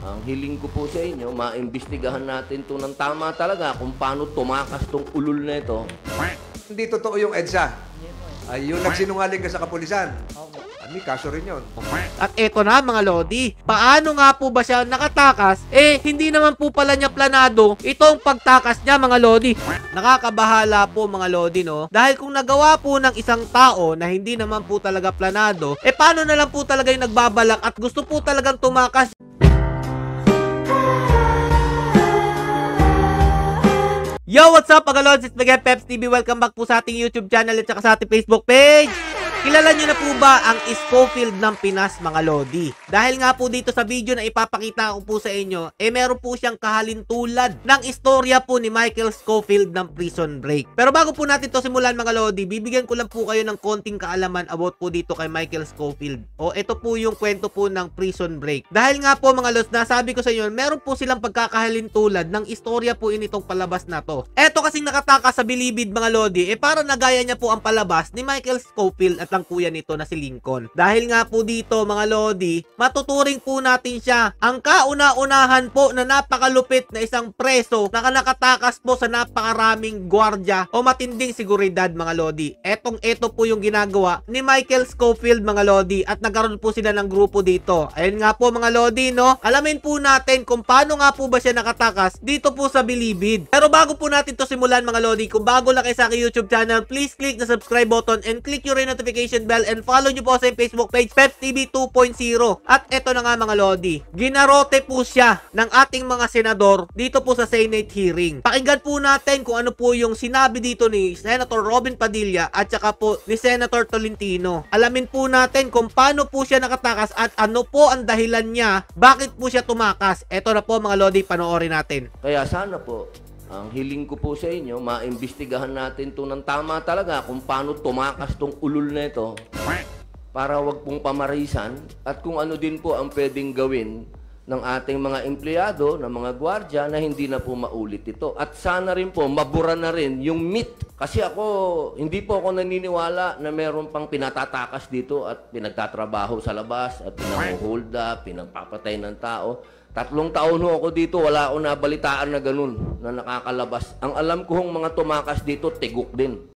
Ang hiling ko po sa inyo, maimbestigahan natin to ng tama talaga kung paano tumakas tong ulol na ito. Hindi totoo yung EDSA. Ay, yung nagsinungaling ka sa kapulisan. Opo. May kaso rin yun. At eto na mga Lodi, paano nga po ba siya nakatakas? Hindi naman po pala niya planado itong pagtakas niya mga Lodi. Nakakabahala po mga Lodi, no? Dahil kung nagawa po ng isang tao na hindi naman po talaga planado, paano na lang po talaga yung nagbabalak at gusto po talagang tumakas? Yo, what's up mga Lods? It's Miguel Peps TV. Welcome back po sa ating YouTube channel at saka sa ating Facebook page. Kilala nyo na po ba ang Scofield ng Pinas mga Lodi? Dahil nga po dito sa video na ipapakita ko po sa inyo, meron po siyang kahalintulad ng istorya po ni Michael Scofield ng Prison Break. Pero bago po natin to simulan mga Lodi, bibigyan ko lang po kayo ng konting kaalaman about po dito kay Michael Scofield. Ito po yung kwento po ng Prison Break. Dahil nga po mga Lods, nasabi ko sa inyo, meron po silang pagkakahalintulad ng istorya po initong palabas na to. Eto kasing nakatakas sa bilibid mga Lodi, para nagaya niya po ang palabas ni Michael Scofield at lang kuya nito na si Lincoln. Dahil nga po dito mga Lodi, matuturing po natin siya ang kauna-unahan po na napakalupit na isang preso na nakatakas po sa napakaraming gwardya o matinding seguridad mga Lodi. Eto po yung ginagawa ni Michael Scofield mga Lodi at nagkaroon po sila ng grupo dito. Ayun nga po mga Lodi, no? Alamin po natin kung paano nga po ba siya nakatakas dito po sa bilibid. Pero bago po natin to simulan mga Lodi, kung bago lang kayo sa aking YouTube channel, please click the subscribe button and click your notification bell and follow nyo po sa Facebook page Peps TV 2.0. At eto na nga mga Lodi, ginarote po siya ng ating mga senador dito po sa Senate hearing. Pakinggan po natin kung ano po yung sinabi dito ni Senator Robin Padilla at saka po ni Senator Tolentino. Alamin po natin kung paano po siya nakatakas at ano po ang dahilan niya bakit po siya tumakas. Eto na po mga Lodi, panoorin natin. Kaya sana po, ang hiling ko po sa inyo, maimbestigahan natin to ng tama talaga kung paano tumakas tong ulol na ito para wag pong pamarisan at kung ano din po ang pwedeng gawin ng ating mga empleyado, ng mga gwardya na hindi na po maulit ito. At sana rin po, mabura na rin yung myth. Kasi hindi po ako naniniwala na meron pang pinatatakas dito at pinagtatrabaho sa labas at pinang-hold up, pinagpapatay ng tao. 3 taon ho ako dito, wala akong nabalitaan na ganun, na nakakalabas. Ang alam ko hong mga tumakas dito, tigok din.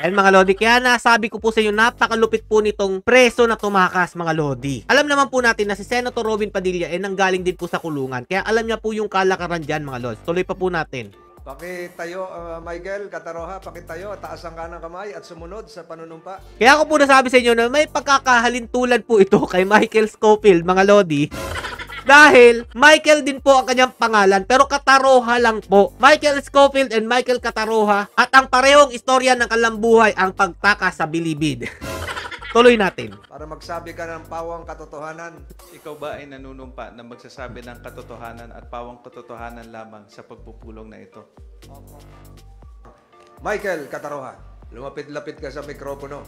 And mga Lodi, kaya nasabi ko po sa inyo, napakalupit po nitong preso na tumakas mga Lodi. Alam naman po natin na si Senator Robin Padilla nanggaling din po sa kulungan. Kaya alam niya po yung kalakaran dyan mga Lodi. Tuloy pa po natin. Pakitayo, Michael Cataroha, pakitayo, taas ang kanang kamay at sumunod sa panunumpa. Kaya ako po nasabi sa inyo na may pagkakahalintulad po ito kay Michael Scofield mga Lodi. Dahil Michael din po ang kanyang pangalan pero Cataroha lang po. Michael Scofield and Michael Cataroha at ang parehong istorya ng kalambuhay ang pagtakas sa bilibid. Tuloy natin. Para magsabi ka ng pawang katotohanan. Ikaw ba ay nanunumpa na magsasabi ng katotohanan at pawang katotohanan lamang sa pagpupulong na ito? Opo. Michael Cataroha, lumapit-lapit ka sa mikropono.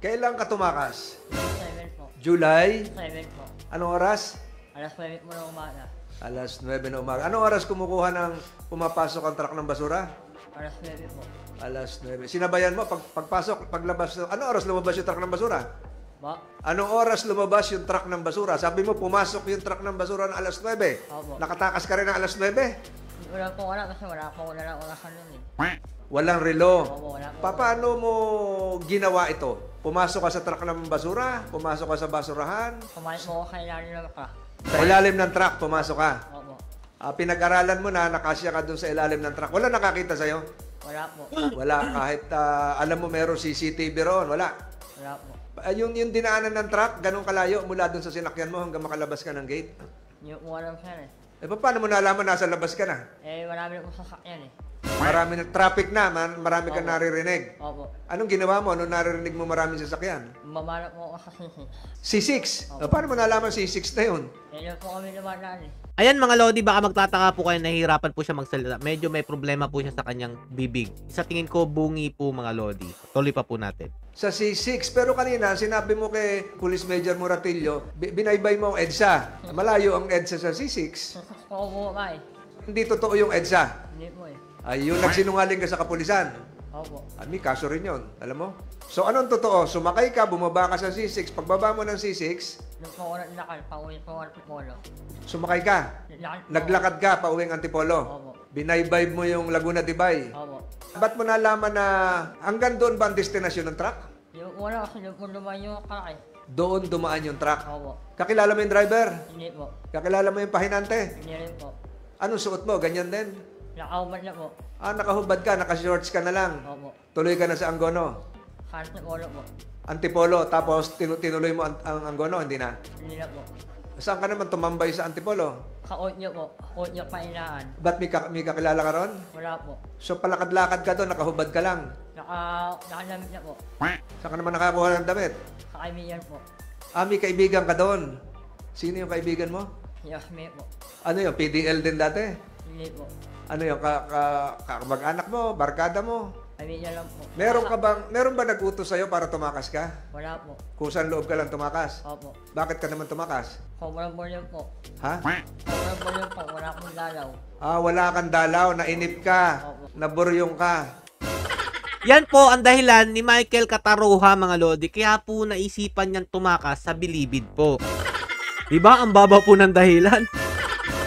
Kailan ka tumakas? 7 po. July? 7 po. Anong oras? Alas 9 po ng umaga. Alas 9 na umaga. Anong oras kumukuha ng pumapasok ang truck ng basura? Alas 9 po. Alas 9. Sinabayan mo, pagpasok, paglabas, anong oras lumabas yung truck ng basura? Ba? Anong oras lumabas yung truck ng basura? Sabi mo, pumasok yung truck ng basura ng alas 9. Opo. Nakatakas ka rin ng alas 9? Wala po wala kasi wala po wala orasan nun eh. Walang relo. Opo, wala po. Paano mo ginawa ito? Pumasok ka sa truck ng basura? Pumasok ka sa basurahan? Kumain mo ako kay Lali ng ka. Sa ilalim ng truck, pumasok ka. Opo. Pinag-aralan mo na, nakasya ka dun sa ilalim ng truck. Wala nakakita sa'yo? Wala po. Wala. Kahit alam mo meron CCTV roon, wala. Wala po. Yung dinaanan ng truck, ganun kalayo mula dun sa sinakyan mo hanggang makalabas ka ng gate. Hindi ko alam siya eh. Paano mo nalaman nasa labas ka na? Marami na po sasakyan eh. Marami na traffic na, marami kang Opo. naririnig. Opo. Anong ginawa mo? Anong naririnig mo maraming sasakyan? Mamalap po ako sa sisi. C6. Paano mo nalaman C6 na yun? Doon po kami naman eh. Ayan mga Lodi, baka magtataka po kayo, nahihirapan po siya magsalita. Medyo may problema po siya sa kanyang bibig. Sa tingin ko, bungi po mga Lodi. Tuloy pa po natin. Sa C6. Pero kanina, sinabi mo kay Police Major Moratillo, binaybay mo ang EDSA. Malayo ang EDSA sa C6. Sasak po po ba eh. Hindi totoo yung EDSA. Hindi po eh. Ay, yung nagsinungaling ka sa kapulisan. Opo. May kaso rin yun. Alam mo? So, anong totoo? Sumakay ka, bumaba ka sa C6. Pagbaba mo ng C6, Doon po ako naglakad, pauwi po ako ng Antipolo. sumakay ka. Naglakad po. Naglakad ka pa uwing Antipolo. Opo. Binaybayb mo yung Laguna de Bay. Opo. Ba't mo nalaman na hanggang doon ba ang destinasyon ng truck? Yung una kasi doon po lumayo yung kalaki. Doon dumaan yung truck. Opo. Kakilala mo yung driver? Hindi po. Kakilala mo yung pahinante? Hindi rin po. Anong suot mo? Ganyan din? Nakaumad na po. Nakahubad ka, naka-shorts ka na lang. Opo. Tuloy ka na sa Angono. Kahit na polo po. Antipolo, tapos tinuloy mo ang Angono, hindi na. Hindi na po. Saan ka naman tumambay sa Antipolo? Kaot niyo po. Kaot niyo painaan. Ba't may kakilala ka ron? Wala po. So palakad-lakad ka doon, nakahubad ka lang. Nakalamit na po. Saan ka naman nakakuha ng damit? Kakaibigan po. May kaibigan ka doon. Sino yung kaibigan mo? Si Osme po. Ano yung PDL din dati? Hindi po. Ano yung kamag-anak mo, barkada mo? Kaibigan lang po. Meron ba nag-utos sa'yo para tumakas ka? Wala po. Kusang loob ka lang tumakas? Opo. Bakit ka naman tumakas? Sobrang bulyo po. Ha? Sobrang bulyo po. Wala akong dalaw. Wala kang dalaw, nainip ka, Opo. naburyong ka. Yan po ang dahilan ni Michael Kataroha, mga lodi, kaya po naisipan niyang tumakas sa Bilibid po. Diba? Ang baba po ng dahilan.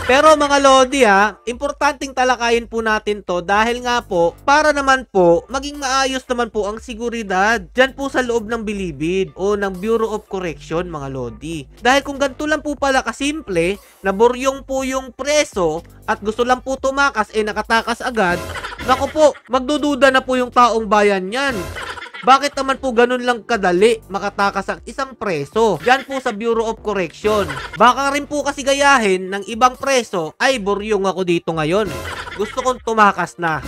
Pero mga lodi importanteng talakayin po natin to dahil nga po, para naman po, maging maayos naman po ang seguridad dyan po sa loob ng Bilibid o ng Bureau of Correction, mga lodi. Dahil kung ganito lang po pala kasimple, naburyong po yung preso at gusto lang po tumakas, nakatakas agad, naku po, magdududa na po yung taong bayan yan. Bakit naman po ganun lang kadali makatakas ang isang preso? Yan po sa Bureau of Correction. Baka rin po kasi gayahin ng ibang preso, ay buryong ako dito ngayon. Gusto kong tumakas na.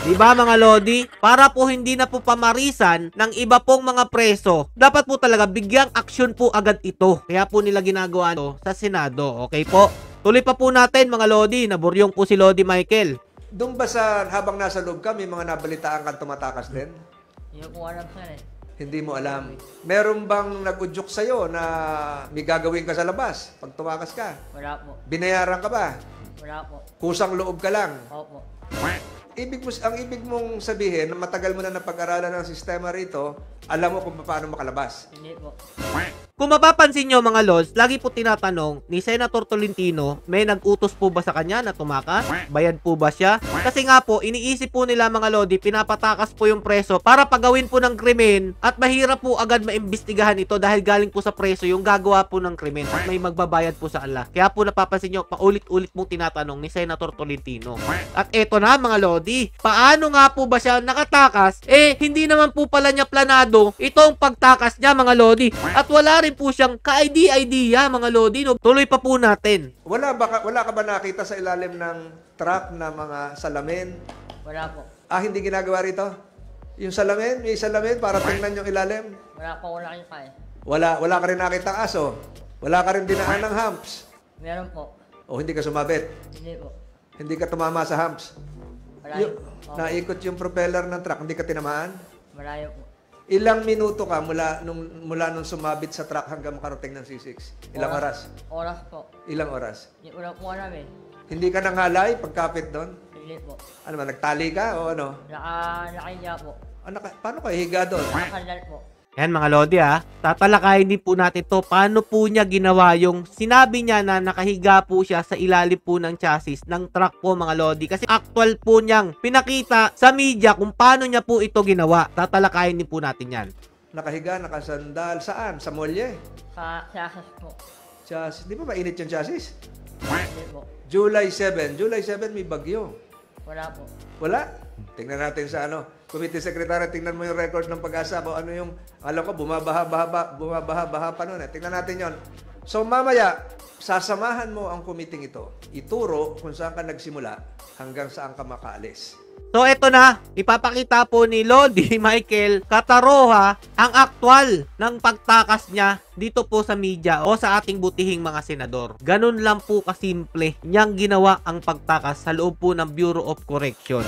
Diba mga lodi? Para po hindi na po pamarisan ng iba pong mga preso, dapat po talaga bigyang aksyon po agad ito. Kaya po nila ginagawa ito sa Senado. Okay po? Tuloy pa po natin mga lodi, naburyong po si Lodi Michael. Doon ba habang nasa loob ka, may mga nabalitaan kang tumatakas din? Hindi ko alam sir eh. Hindi mo alam. Meron bang nag-udyok sa'yo na may gagawin ka sa labas pag tumakas ka? Wala po. Binayaran ka ba? Wala po. Kusang loob ka lang? Opo. Ang ibig mong sabihin na matagal mo na napag-aralan ng sistema rito, alam mo kung paano makalabas. Hindi po. Kung mapapansin nyo mga lods, lagi po tinatanong ni Senator Tolentino, may nag-utos po ba sa kanya na tumakas? Bayad po ba siya? Kasi nga po, iniisip po nila mga lodi, pinapatakas po yung preso para pagawin po ng krimen at mahirap po agad maimbestigahan ito dahil galing po sa preso yung gagawa po ng krimen at may magbabayad po sa Allah. Kaya po napapansin nyo, paulit-ulit mong tinatanong ni Senator Tolentino. At eto na mga lodi, paano nga po ba siya nakatakas? Hindi naman po pala niya planado itong pagtakas niya mga lodi. At wala rin po siyang ka-idea mga lodi. No? Tuloy pa po natin. Wala ka ba nakita sa ilalim ng truck na mga salamin? Wala po. Hindi ginagawa rito? Yung salamin, may salamin para tingnan yung ilalim? Wala po ako nakita eh. Wala ka rin nakita aso? Wala ka rin dinaan ng humps? Meron po. O hindi ka sumabit? Hindi po. Hindi ka tumama sa humps? Malayo. Naikot yung propeller ng truck, hindi ka tinamaan? Malayo po. Ilang minuto ka mula nung sumabit sa truck hanggang makarating ng C6? Ilang oras? Oras po. Ilang oras? Hindi ko na po alam eh. Hindi ka nangalay pagkapit doon? Hindi po. Ano ba, nagtali ka o ano? Nakahiya po. Paano ka higa doon? Nakandal po. Yan mga lodi tatalakayin din po natin to paano po niya ginawa yung sinabi niya na nakahiga po siya sa ilalim po ng chassis ng truck po mga lodi. Kasi actual po niyang pinakita sa media kung paano niya po ito ginawa. Tatalakayin din po natin yan. Nakahiga, nakasandal. Saan? Sa molye? Sa chassis po. Chassis. Di ba mainit yung chassis? Hindi po. July 7. July 7 may bagyo. Wala po. Wala? Tingnan natin sa Committee Secretary, tingnan mo yung record ng Pag-asa kung ano yung, alam ko, bumabaha pa noon. Tingnan natin yon. So mamaya, sasamahan mo ang committee ito. Ituro kung saan ka nagsimula hanggang saan ka makaalis. So eto na, ipapakita po ni Lodi Michael Kataroha ang aktwal ng pagtakas niya dito po sa media o sa ating butihing mga senador. Ganun lang po kasimple niyang ginawa ang pagtakas sa loob po ng Bureau of Correction.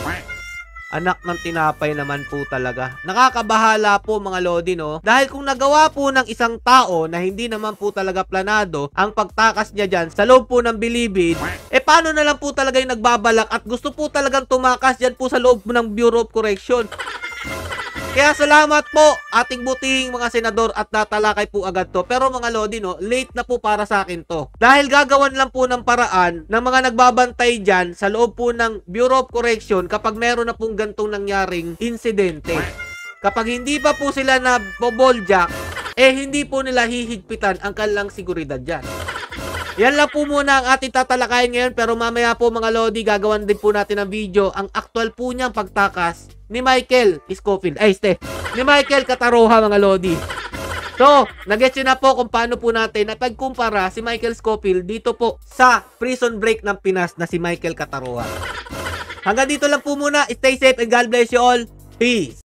Anak ng tinapay naman po talaga. Nakakabahala po mga lodi, no? Dahil kung nagawa po ng isang tao na hindi naman po talaga planado ang pagtakas niya dyan sa loob po ng Bilibid, paano na lang po talaga yung nagbabalak at gusto po talagang tumakas dyan po sa loob ng Bureau of Correction? Kaya salamat po ating buting mga senador at natalakay po agad to. Pero mga Lodi, no, late na po para sa akin to. Dahil gagawan lang po ng paraan ng mga nagbabantay dyan sa loob po ng Bureau of Correction kapag meron na pong gantong nangyaring insidente. Kapag hindi pa po sila na boboljack, hindi po nila hihigpitan ang kanilang seguridad dyan. Yan lang po muna ang ating tatalakayin ngayon, pero mamaya po mga Lodi, gagawan din po natin ng video ang actual po niyang pagtakas ni Michael Scofield. Ni Michael Kataroha mga Lodi. So, nag-gets nyo na po kung paano po natin napagkumpara si Michael Scofield dito po sa Prison Break ng Pinas na si Michael Kataroha. Hanggang dito lang po muna. Stay safe and God bless you all. Peace!